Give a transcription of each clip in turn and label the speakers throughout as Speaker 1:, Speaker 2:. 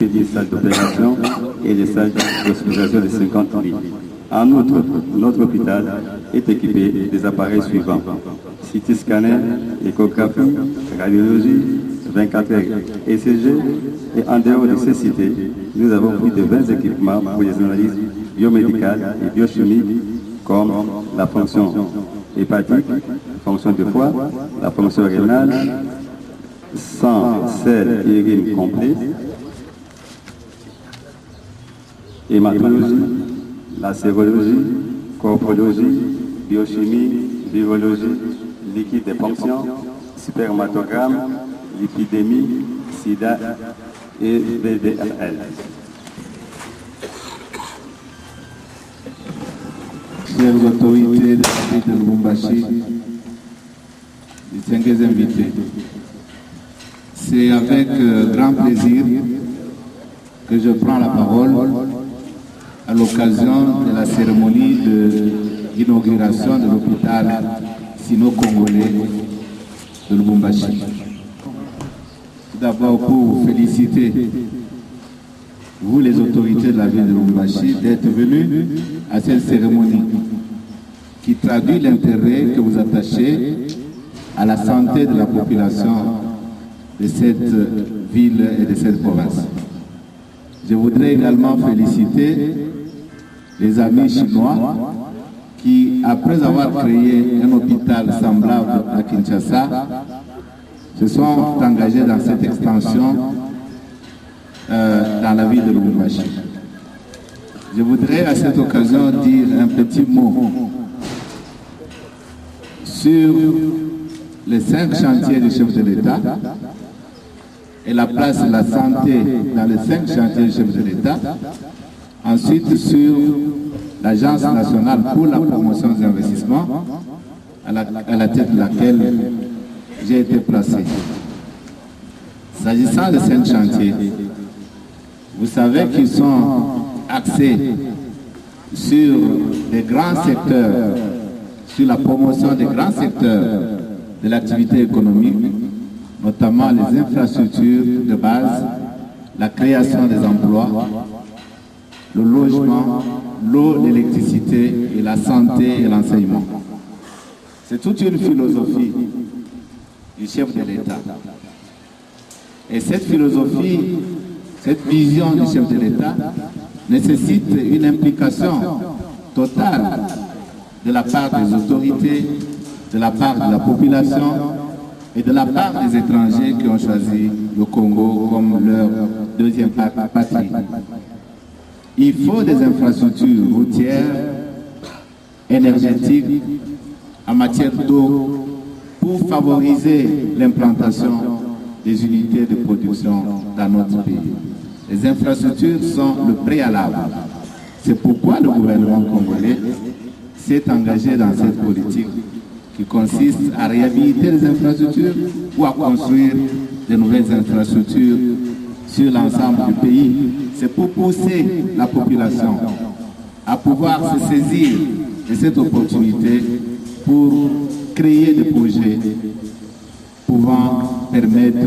Speaker 1: des salles d'opération et des salles d'hospitalisation de 50 lits. En outre, notre hôpital est équipé des appareils suivants: CT scanner, échographie, radiologie, 24 heures ECG, et en dehors de ces cités, nous avons plus de 20 équipements pour les analyses biomédicales et biochimiques comme la fonction hépatique, la fonction de foie, la fonction rénale, sang, sel et urine complet, hématologie, la sérologie, corpologie, biochimie, virologie, liquide de ponction, spermatogramme, lipidémie, sida et VDLL.
Speaker 2: Chères autorités de la ville de Lubumbashi, distingués invités, c'est avec grand plaisir que je prends la parole à l'occasion de la cérémonie d'inauguration de l'hôpital sino-congolais de Lubumbashi. Tout d'abord pour vous féliciter, vous les autorités de la ville de Lubumbashi, d'être venus à cette cérémonie qui traduit l'intérêt que vous attachez à la santé de la population de cette ville et de cette province. Je voudrais également féliciter les amis chinois qui, après avoir créé un hôpital semblable à Kinshasa, se sont engagés dans cette extension dans la ville de Lubumbashi. Je voudrais à cette occasion dire un petit mot sur les 5 chantiers du chef de l'État et la place de la santé dans les 5 chantiers du chef de l'État. Ensuite, sur l'Agence nationale pour la promotion des investissements, à la tête de laquelle j'ai été placé. S'agissant de 5 chantiers, vous savez qu'ils sont axés sur des grands secteurs, sur la promotion des grands secteurs de l'activité économique, notamment les infrastructures de base, la création des emplois, le logement, l'eau, l'électricité et la santé et l'enseignement. C'est toute une philosophie du chef de l'État. Et cette philosophie, cette vision du chef de l'État nécessite une implication totale de la part des autorités, de la part de la population et de la part des étrangers qui ont choisi le Congo comme leur deuxième patrie. Il faut des infrastructures routières, énergétiques, en matière d'eau, pour favoriser l'implantation des unités de production dans notre pays. Les infrastructures sont le préalable. C'est pourquoi le gouvernement congolais s'est engagé dans cette politique qui consiste à réhabiliter les infrastructures ou à construire de nouvelles infrastructures sur l'ensemble du pays. C'est pour pousser la population à pouvoir se saisir de cette opportunité pour créer des projets pouvant permettre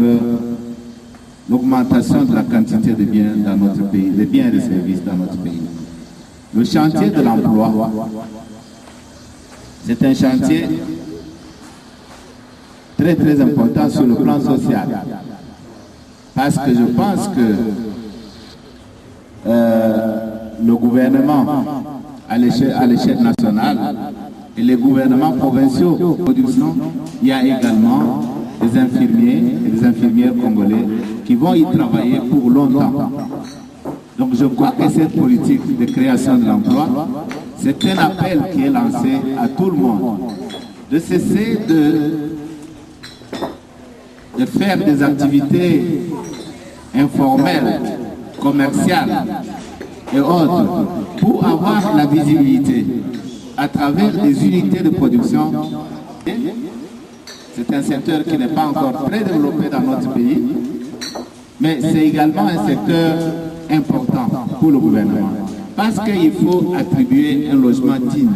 Speaker 2: l'augmentation de la quantité de biens dans notre pays, des biens et des services dans notre pays. Le chantier de l'emploi, c'est un chantier très très important sur le plan social. Parce que je pense que le gouvernement à l'échelle nationale et les gouvernements provinciaux, il y a également des infirmiers et des infirmières congolais qui vont y travailler pour longtemps. Donc je crois que cette politique de création de l'emploi, c'est un appel qui est lancé à tout le monde de cesser de faire des activités informelles, commerciales et autres pour avoir la visibilité à travers des unités de production. C'est un secteur qui n'est pas encore très développé dans notre pays, mais c'est également un secteur important pour le gouvernement. Parce qu'il faut attribuer un logement digne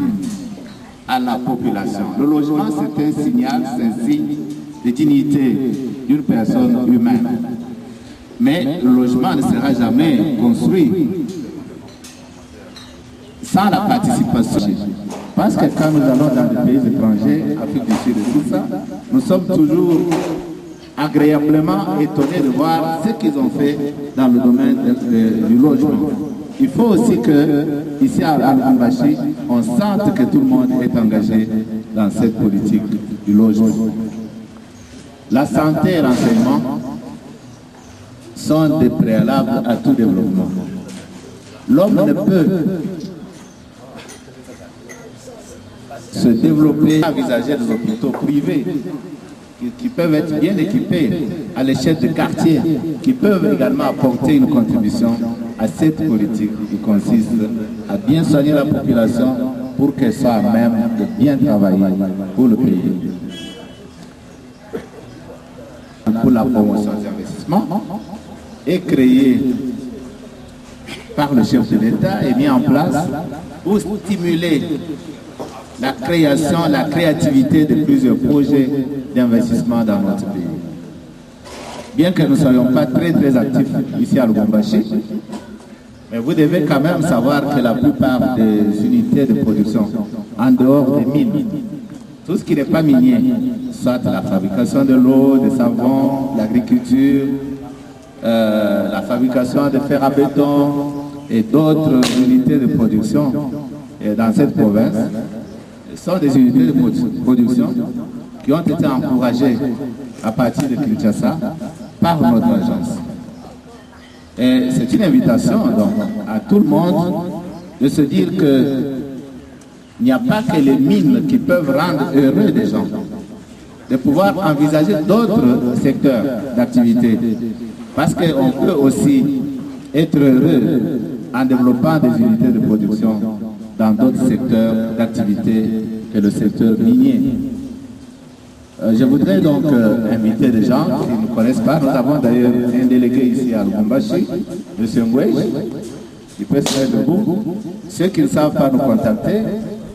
Speaker 2: à la population. Le logement, c'est un signal, c'est un signe de dignité d'une personne humaine. Mais le logement ne sera jamais construit sans la participation. Parce que quand nous allons dans des pays étrangers, Afrique du Sud et tout ça, nous sommes toujours agréablement étonnés de voir ce qu'ils ont fait dans le domaine du logement. Il faut aussi que, ici à Lubumbashi, on sente que tout le monde est engagé dans cette politique du logement. La santé et l'enseignement sont des préalables à tout développement. L'homme ne peut se développer, envisager des hôpitaux privés qui peuvent être bien équipés à l'échelle de quartiers, qui peuvent également apporter une contribution à cette politique qui consiste à bien soigner la population pour qu'elle soit à même de bien travailler pour le pays. Pour la promotion des investissements est créé par le chef de l'État et mis en place pour stimuler la création, la créativité de plusieurs projets d'investissement dans notre pays. Bien que nous ne soyons pas très actifs ici à Lubumbashi, mais vous devez quand même savoir que la plupart des unités de production en dehors des mines, tout ce qui n'est pas minier, soit la fabrication de l'eau, des savons, l'agriculture, la fabrication de fer à béton et d'autres unités de production dans cette province, sont des unités de production qui ont été encouragées à partir de Kinshasa par notre agence. Et c'est une invitation donc, à tout le monde de se dire qu'il n'y a pas que les mines qui peuvent rendre heureux des gens, de pouvoir envisager d'autres secteurs d'activité. Parce qu'on peut aussi être heureux en développant des unités de production dans d'autres secteurs d'activité que le secteur minier. Je voudrais donc inviter des gens qui ne connaissent pas. Nous avons d'ailleurs un délégué ici à Lubumbashi, M. Ngwej, qui peut se mettre debout. Ceux qui ne savent pas nous contacter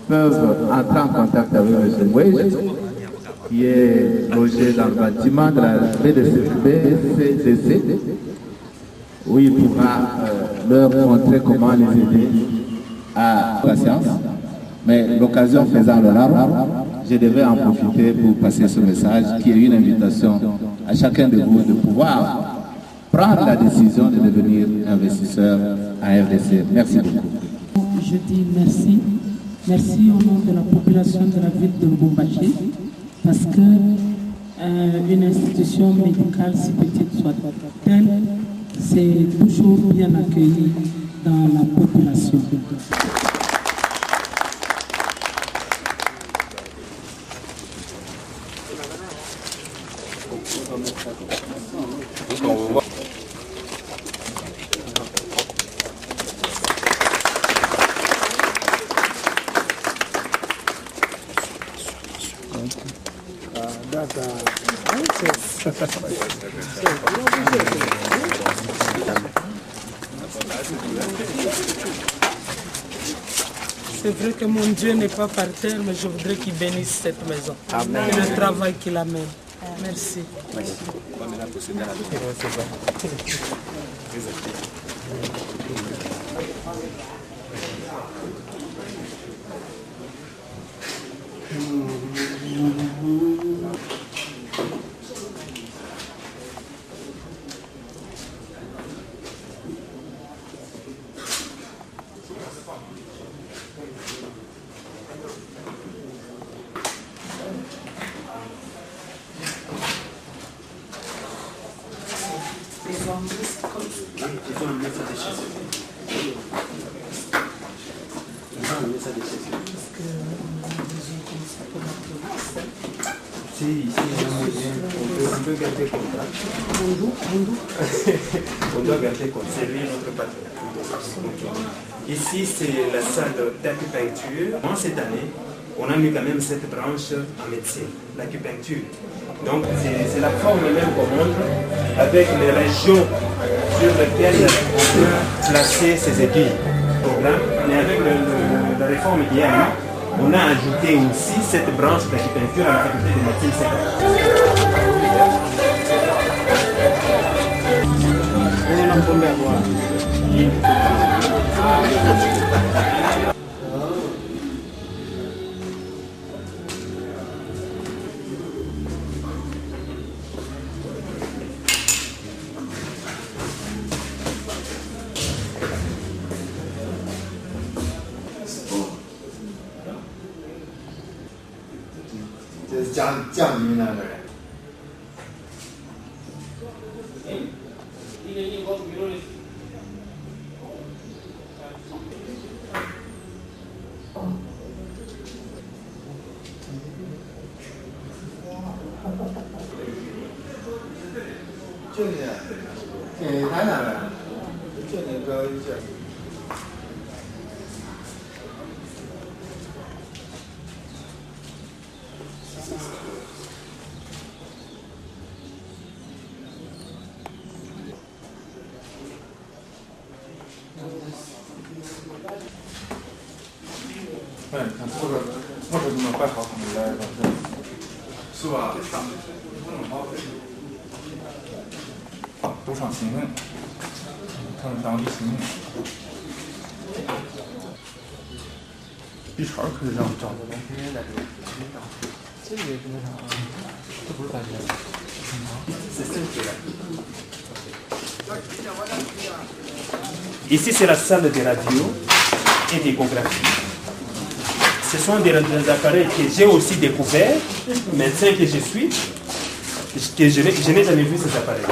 Speaker 2: peuvent entrer en contact avec M. Ngwej, qui est logé dans le bâtiment de la BCDC, où il pourra leur montrer comment les aider à la science. Mais l'occasion faisant le larme, je devais en profiter pour passer ce message qui est une invitation à chacun de vous de pouvoir prendre la décision de devenir investisseur à RDC. Merci beaucoup.
Speaker 3: Je dis merci. Merci au nom de la population de la ville de Lubumbashi, parce que une institution médicale, si petite soit-elle, c'est toujours bien accueilli dans la population.
Speaker 4: C'est vrai que mon Dieu n'est pas par terre, mais je voudrais qu'il bénisse cette maison. Amen. Et le travail qu'il amène. Merci.
Speaker 5: On peut garder comme ça. On doit garder comme ça. C'est lui notre patron. Ici, c'est la salle d'acupuncture. En cette année, on a mis quand même cette branche en médecine, l'acupuncture. Donc, c'est la forme même qu'on montre avec les régions sur lesquelles on peut placer ces aiguilles. Mais avec la réforme d'hier, on a ajouté aussi cette branche d'acupuncture à la faculté de médecine.
Speaker 6: 这是降低那个人。就是给他那个，就那个这。
Speaker 7: 哎，看我说你们摆好他们来了，是吧？都上新闻，他们当地新闻。B叉可以让找的东西来着。这个是那啥？这不是单元。
Speaker 5: Ici, c'est la salle de radio et d'échographie. Ce sont des appareils que j'ai aussi découverts, médecin que je suis, que je n'ai jamais vu ces appareils.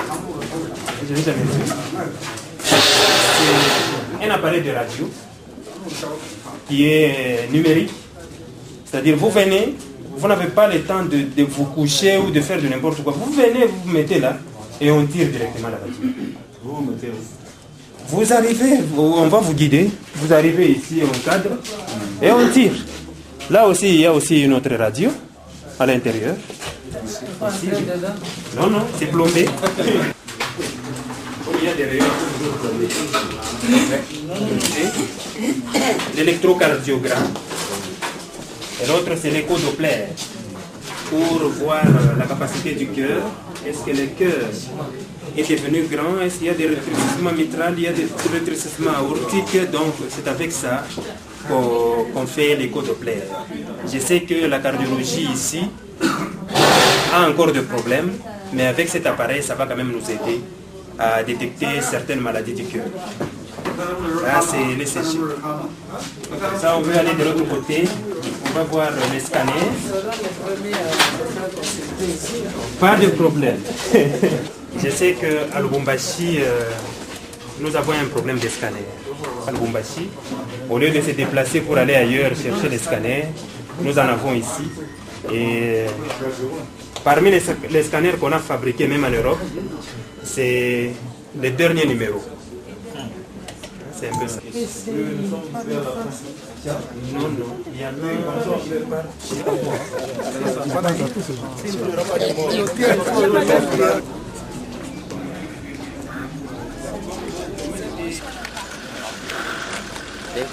Speaker 5: Je n'ai jamais vu. C'est un appareil de radio qui est numérique. C'est-à-dire, vous venez, vous n'avez pas le temps de vous coucher ou de faire de n'importe quoi. Vous venez, vous vous mettez là et on tire directement la radio. Vous arrivez, on va vous guider, vous arrivez ici au cadre et on tire. Là aussi, il y a aussi une autre radio à l'intérieur. Non, non, c'est plombé. Il y a des rayons plombés. L'électrocardiogramme. Et l'autre, c'est l'écho-doppler. Pour voir la capacité du cœur. Est-ce que le cœur est devenu grand? Est-ce qu'il y a des rétrécissements mitrales? Il y a des rétrécissements aortiques. Donc, c'est avec ça qu'on fait l'écho-doppler. Je sais que la cardiologie ici a encore des problèmes, mais avec cet appareil, ça va quand même nous aider à détecter certaines maladies du cœur. Là, c'est l'ECG. Ça, on veut aller de l'autre côté. On va voir les scanners. Pas de problème. Je sais qu'à Lubumbashi, nous avons un problème de scanner. À Lubumbashi, au lieu de se déplacer pour aller ailleurs chercher les scanners, nous en avons ici. Et parmi les scanners qu'on a fabriqués, même en Europe, c'est le dernier numéro. C'est un peu ça. Non, non, il y en a.
Speaker 8: Yes.